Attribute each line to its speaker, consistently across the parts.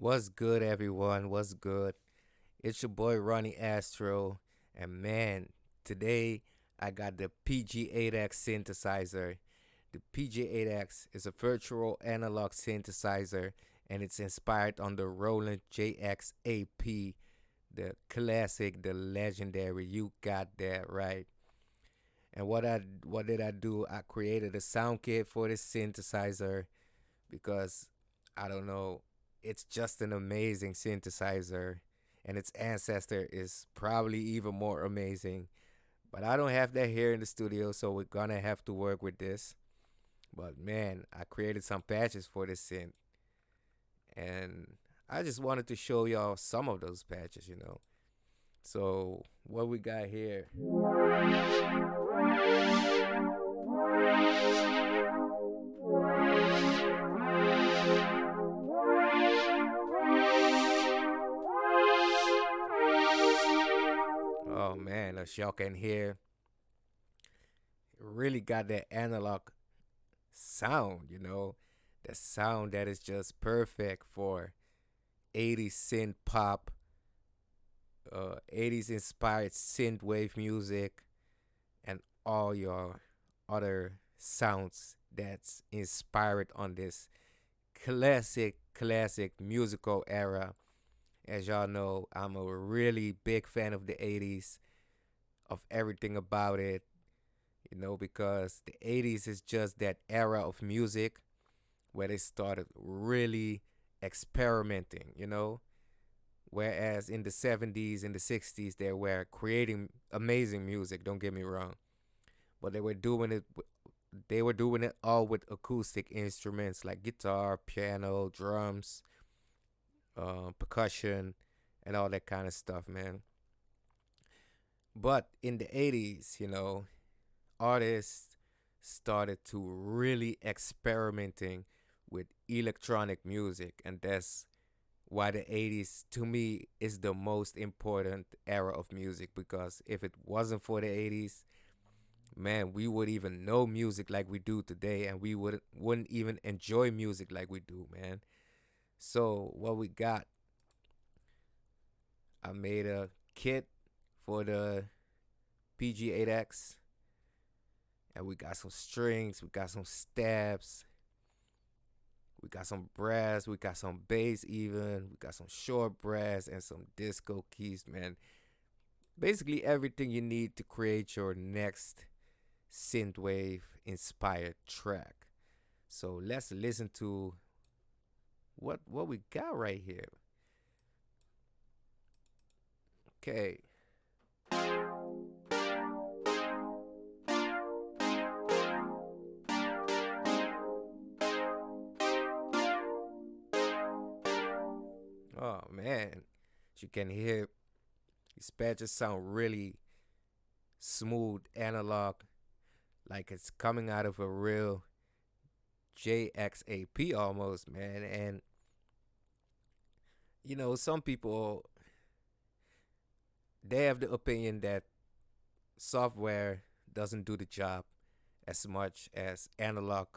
Speaker 1: What's good, everyone? What's good? It's your boy Ronnie Astro, and man, today I got the PG-8X synthesizer. The PG-8X is a virtual analog synthesizer, and it's inspired on the Roland JX-8P, the classic, the legendary. You got that right. And what did I do? I created a sound kit for this synthesizer because I don't know, it's just an amazing synthesizer, and its ancestor is probably even more amazing. But I don't have that here in the studio, so we're gonna have to work with this. But man, I created some patches for this synth, and I just wanted to show y'all some of those patches. So what we got here? Oh man, as y'all can hear, it really got that analog sound. The sound that is just perfect for 80s synth pop, 80s inspired synth wave music, and all your other sounds that's inspired on this classic musical era. As y'all know, I'm a really big fan of the 80s, of everything about it, because the 80s is just that era of music where they started really experimenting. Whereas in the 70s and the 60s, they were creating amazing music, don't get me wrong. But they were doing it all with acoustic instruments like guitar, piano, drums, percussion, and all that kind of stuff, man. But in the 80s, artists started to really experimenting with electronic music, and that's why the 80s to me is the most important era of music, because if it wasn't for the 80s, man, we would even know music like we do today, and we wouldn't even enjoy music like we do, man. So what we got, I made a kit for the PG-8X, and we got some strings, we got some stabs, we got some brass, we got some bass even, we got some short brass and some disco keys, man. Basically everything you need to create your next synthwave inspired track. So let's listen to what we got right here. Okay. Oh man, as you can hear, these patches sound really smooth, analog, like it's coming out of a real JX8P almost, man. And some people, they have the opinion that software doesn't do the job as much as analog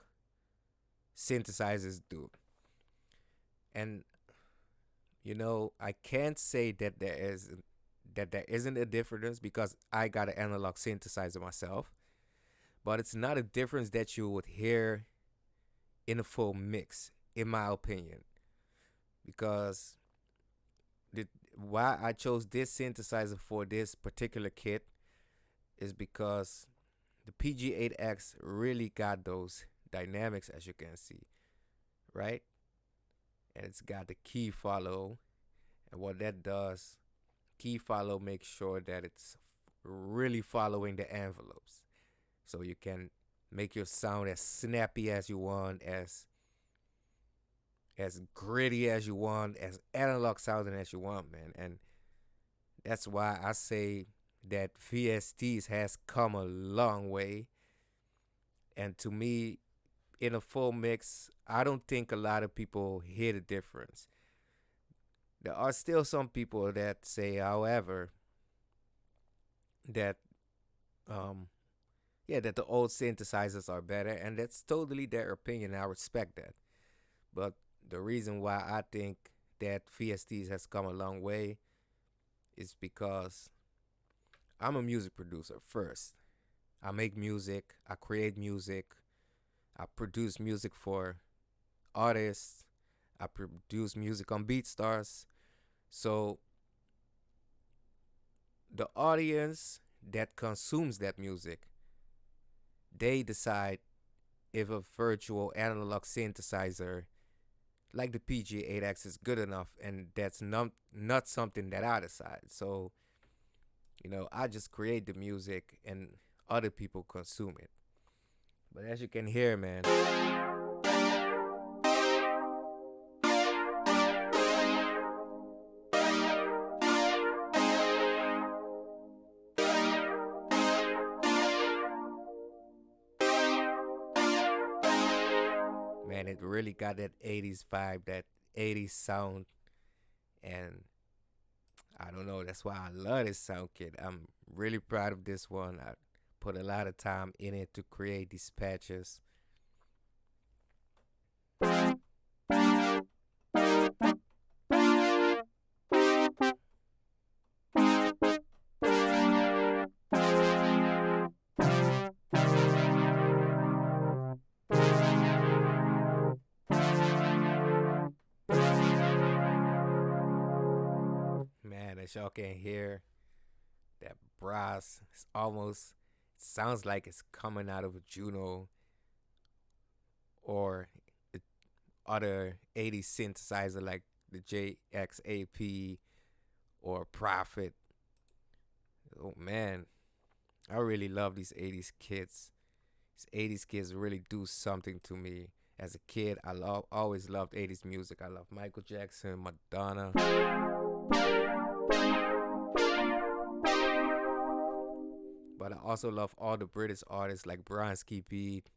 Speaker 1: synthesizers do. And I can't say that there isn't a difference, because I got an analog synthesizer myself, but it's not a difference that you would hear in a full mix, in my opinion. Because why I chose this synthesizer for this particular kit is because the PG-8X really got those dynamics, as you can see, right? And it's got the key follow, and what that does, key follow makes sure that it's really following the envelopes, so you can make your sound as snappy as you want, as gritty as you want, as analog sounding as you want, man. And that's why I say that VSTs has come a long way. And to me, in a full mix, I don't think a lot of people hear the difference. There are still some people that say, however, that um that the old synthesizers are better, and that's totally their opinion. I respect that. But the reason why I think that VSTs has come a long way is because I'm a music producer first. I make music, I create music, I produce music for artists, I produce music on BeatStars. So the audience that consumes that music, they decide if a virtual analog synthesizer like the PG-8X is good enough, and that's not something that I decide. So, I just create the music and other people consume it. But as you can hear, man, it really got that 80s vibe, that 80s sound, and I don't know, that's why I love this sound kit. I'm really proud of this one. I put a lot of time in it to create these patches. Man, as y'all can hear, that brass is almost, it sounds like it's coming out of a Juno or the other 80s synthesizer like the JX-8P or Prophet. Oh man, I really love these 80s kids. These 80s kids really do something to me. As a kid, always loved 80s music. I love Michael Jackson, Madonna. But I also love all the British artists like Bronski Beat.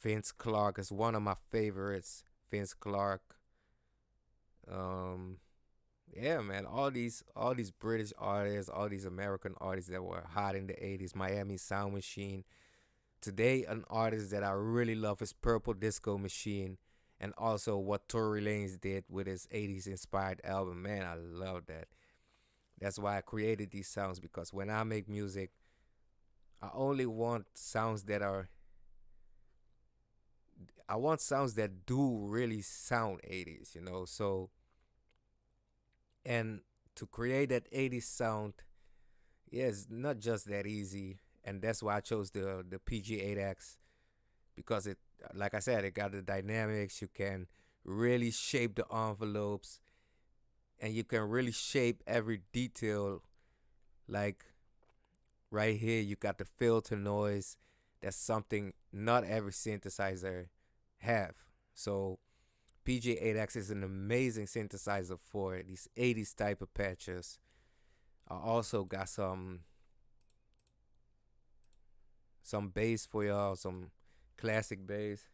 Speaker 1: Vince Clarke is one of my favorites. Vince Clarke. Yeah, man, all these British artists, all these American artists that were hot in the 80s, Miami Sound Machine. Today, an artist that I really love is Purple Disco Machine, and also what Tory Lanez did with his 80s inspired album. Man, I love that. That's why I created these sounds, because when I make music, I only want sounds that are I want sounds that do really sound 80s, So, and to create that 80s sound, yeah, it's not just that easy. And that's why I chose the PG-8X, because it, like I said, it got the dynamics. You can really shape the envelopes, and you can really shape every detail. Like right here, you got the filter noise. That's something not every synthesizer have. So PG-8X is an amazing synthesizer for these 80s type of patches. I also got some bass for y'all, some classic bass.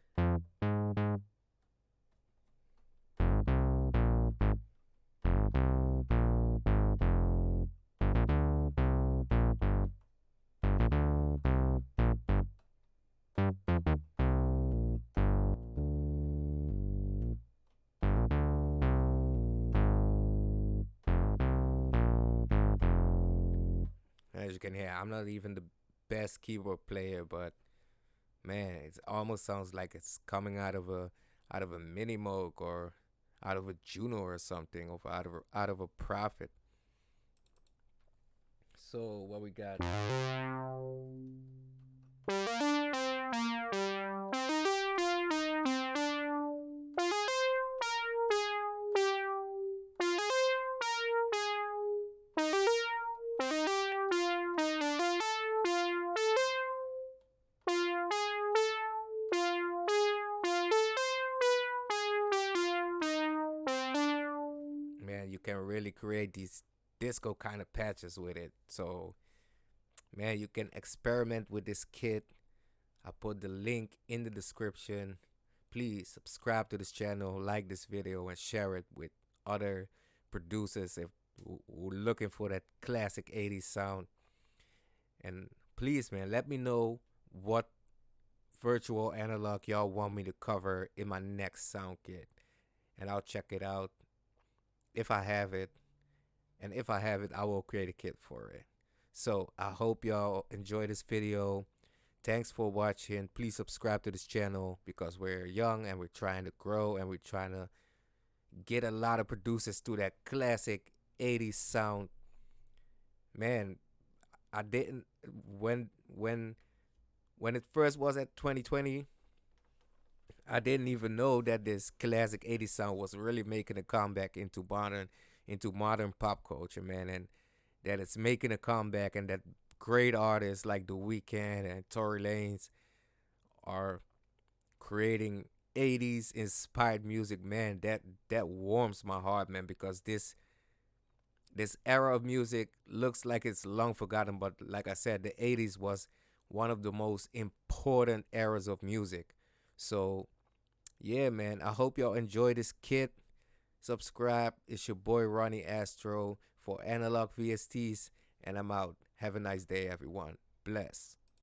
Speaker 1: As you can hear, I'm not even the best keyboard player, but man, it almost sounds like it's coming out of a mini Moog, or out of a Juno or something, or out of a Prophet. So what we got? Man, you can really create these disco kind of patches with it. So, man, you can experiment with this kit. I put the link in the description. Please subscribe to this channel, like this video, and share it with other producers if who are looking for that classic 80s sound. And please, man, let me know what virtual analog y'all want me to cover in my next sound kit, and I'll check it out. if I have it. And if I have it, I will create a kit for it. So I hope y'all enjoy this video. Thanks for watching. Please subscribe to this channel because we're young and we're trying to grow and we're trying to get a lot of producers to that classic 80s sound. Man, I didn't when it first was at 2020, I didn't even know that this classic 80s sound was really making a comeback into modern pop culture, man, and that it's making a comeback and that great artists like The Weeknd and Tory Lanez are creating 80s inspired music, man. That warms my heart, man, because this era of music looks like it's long forgotten, but like I said, the 80s was one of the most important eras of music. So yeah, man, I hope y'all enjoy this kit. Subscribe. It's your boy Ronnie Astro for Analog VSTs, and I'm out. Have a nice day, everyone. Bless.